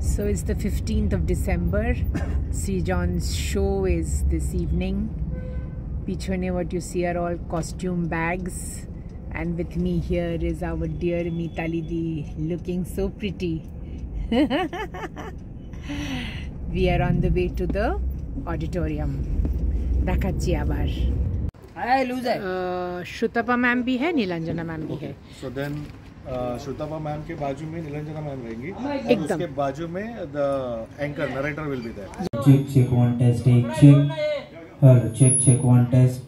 So it's the 15th of December. Sri John's show is this evening. Pichone, what you see are all costume bags, and with me here is our dear Mitali Di, looking so pretty. We are on the way to the auditorium. Dakachi abar. Hi, loser. Shrutapa ma'am bhi hai, Nilanjana ma'am bhi hai. So then Shrutapa ma'am के बाजू में Niranjana ma'am रहेंगी और एकदम उसके बाजू में the anchor narrator will be there. Check one test check. Hello check one test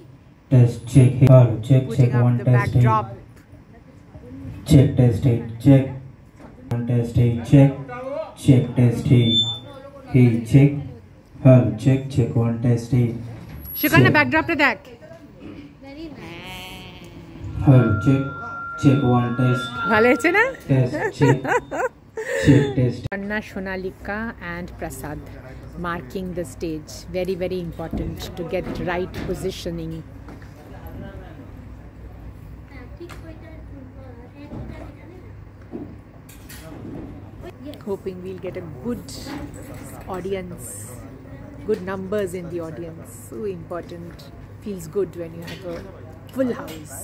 check. Hello check one test backdrop. Check test check one test check test hey check. Hello check one test Shikana backdrop to that. Hello check one test ভালো হয়েছে না? test check test. Anna, Shonalika and Prasad marking the stage. Very, very important to get right positioning. Hoping we'll get a good audience, good numbers in the audience. So important. Feels good when you have a full house.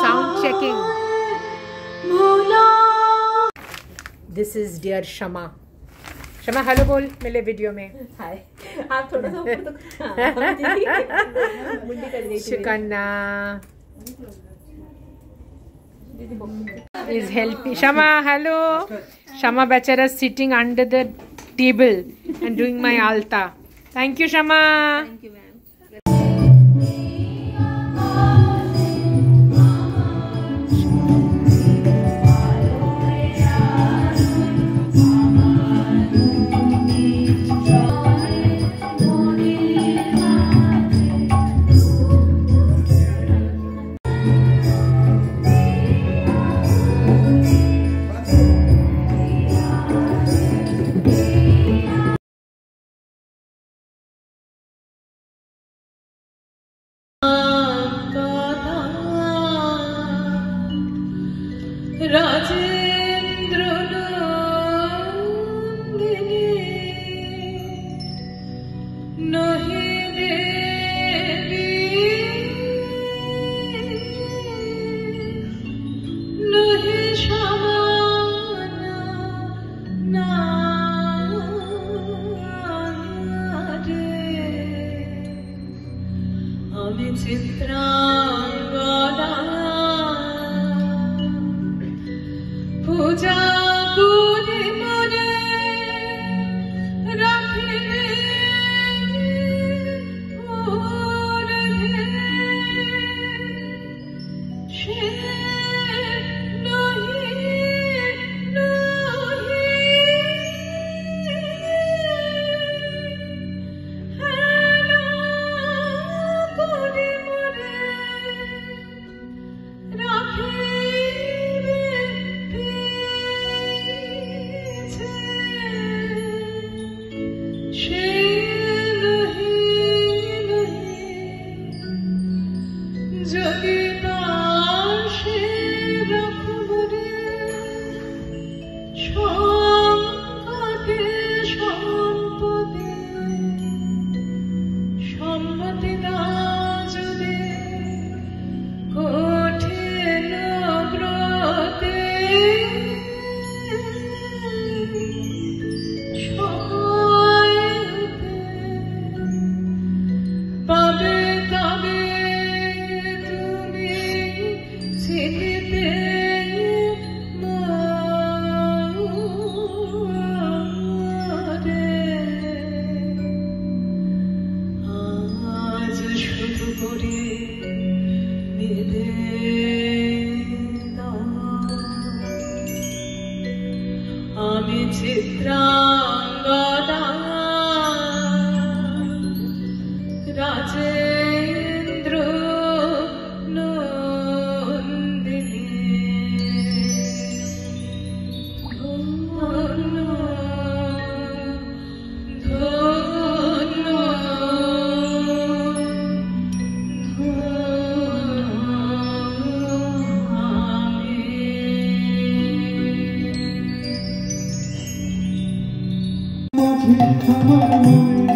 Sound checking. This is dear Shama. Shama, hello बोल मेरे video में. Hi. आप थोड़ा सा ऊपर तो मुंडी कर देती Shikana is helping. Shama, hello. Shama Bachara sitting under the table and doing my alta. Thank you, Shama. Thank you, ma'am. আমার মন